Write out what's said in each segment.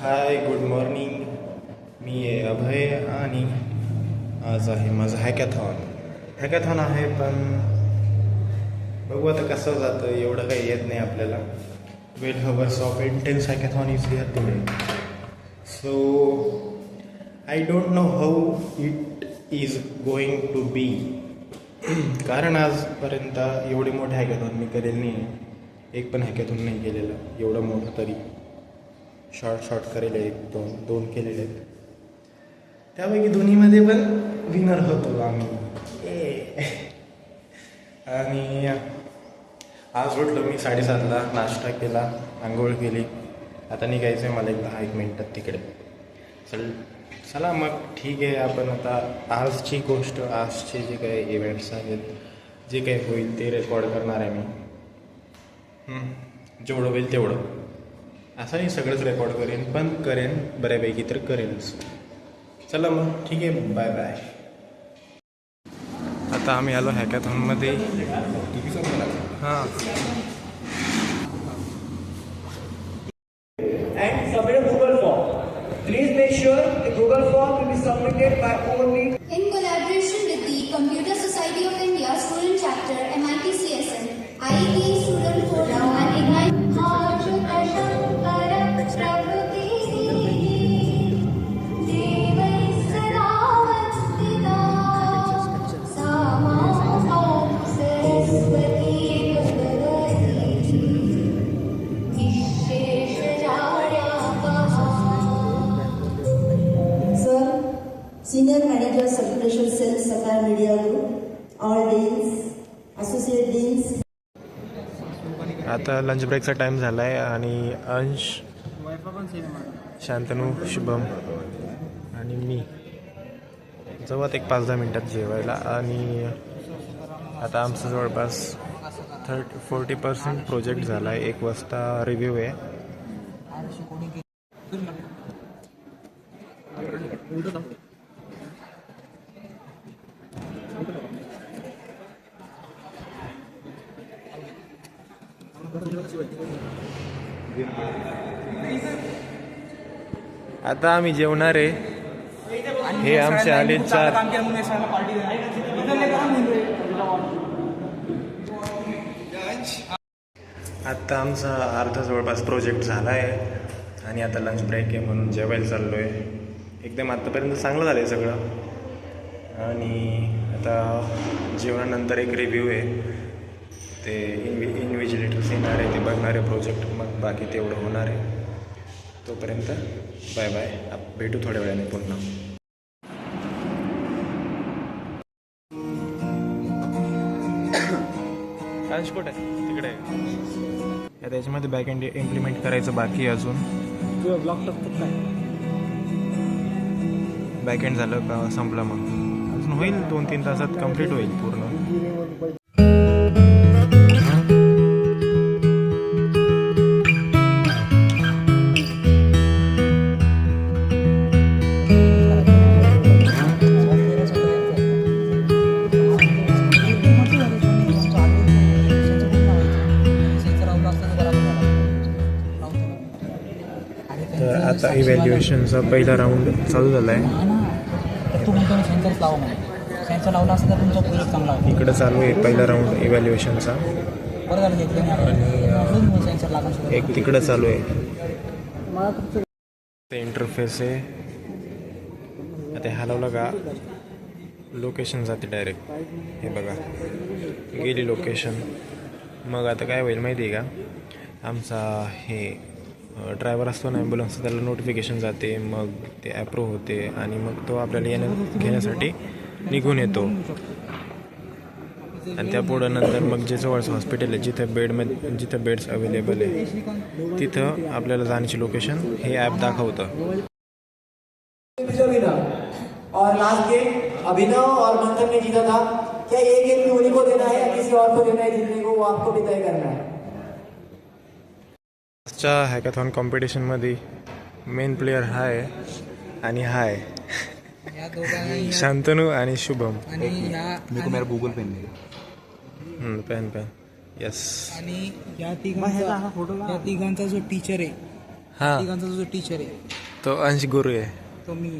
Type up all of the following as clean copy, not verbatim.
हाय, good morning. मी आहे अभय आणि आज आहे माझं हॅकॅथॉन आहे. पण बघू आता कसं जातं. एवढं काही येत नाही आपल्याला. 12 hours of intense hackathon is here today. So I don't know how it is going to be. कारण आजपर्यंत एवढे मोठे हॅकॅथॉन मी करेल नाही. एक पण हॅकॅथॉन नाही केलेलं एवढं मोठं. तरी शॉर्ट करेल, दोन केलेले आहेत. त्यापैकी दोन्हीमध्ये पण विनर होतो आम्ही. आणि आज उठलो मी 7:30ला, नाश्ता केला, आंघोळ केली. आता निघायचं आहे मला 10-1 मिनटात तिकडे. चला मग ठीक आहे. आपण आता आजची गोष्ट, आजचे जे काही इव्हेंट्स आहेत, जे काही होईल ते रेकॉर्ड करणार आहे मी. जेवढं होईल तेवढं. असं नाही सगळंच रेकॉर्ड करेन, पण करेन बऱ्यापैकी तर करेनच. चला मग ठीक आहे, बाय बाय. आता आम्ही आलो हॅकॅथॉनमध्ये. हां, and submit a Google form. Please make sure the Google form will be submitted by only in collaboration with the Computer Society of India Student Chapter, MIT CSN, IET Student Forum and Ignite. Senior Manager Celebration Cell Sapphire Media Group, all deans, associate deans. आता lunch ब्रेकचा time झाला आहे आणि अंश, शांतनू, शुभम आणि मी जवळ एक 5-10 मिनटात जेवायला. आणि आता आमचं जवळपास 40% प्रोजेक्ट झाला आहे. 1 वाजता रिव्ह्यू आहे. आता आम्ही जेवणार आहे. हे आमचे आले 4. आता आमचा अर्धा जवळपास प्रोजेक्ट झाला आहे आणि आता लंच ब्रेक आहे म्हणून जेवायला चाललो आहे. एकदम आत्तापर्यंत चांगलं झालं आहे सगळं. आणि आता जेवणानंतर एक रिव्ह्यू आहे. ते इन्व्हिजिलेटर्स येणार आहे, ते बघणार आहे प्रोजेक्ट. मग बाकी तेवढं होणार आहे. तोपर्यंत बाय बाय. भेटू थोड्या वेळाने पुन्हा. अंश कुठे आहे? तिकडे आहे. त्याच्यामध्ये बॅक एंड इम्प्लिमेंट करायचं बाकी आहे अजून. बॅक एंड झालं का संपलं. मग अजून होईल 2-3 तासात कंप्लीट होईल पूर्ण. तर आता इव्हॅल्युएशनचा पहिला राऊंड चालू झाला आहे. इकडं चालू आहे पहिला राऊंड इव्हॅल्युएशनचा. आणि एक तिकडं चालू आहे. ते इंटरफेस आहे. आता हलवलं का लोकेशन जाते डायरेक्ट. हे बघा, गेली लोकेशन. मग आता काय होईल माहिती आहे का, आमचा हे ड्रायव्हर असतो ना ॲम्ब्युलन्सचा, त्याला नोटिफिकेशन जाते. मग ते ॲप्रूव्ह होते आणि मग तो आपल्याला घेण्यासाठी निघून येतो. आणि त्यापुढं नंतर मग जे जवळचं हॉस्पिटल आहे, जिथं बेड्स अवेलेबल आहे, तिथं आपल्याला जाण्याची लोकेशन हे ॲप दाखवतं. और लास्ट गेम अभिनव और मंथन ने जीता था. क्या ये गेम धोनी को देना है या किसी और को देना है जीतने को, वो आपको भी तय करना है. आजच्या हॅकॅथॉन कॉम्पिटिशनमध्ये मेन प्लेयर हाय आणि हाय शांतनू आणि शुभम. मेरा गूगल पेन पेन यस. आणि या तिघांचा जो टीचर आहे हा तिघांचा जो टीचर आहे तो अंश गुरु आहे. तो मी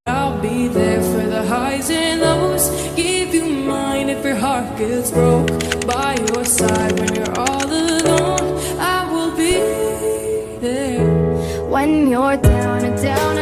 I'll be there for the highs and lows. Give you mine if your heart gets broke. By your side when you're all alone. I will be there when you're down and down.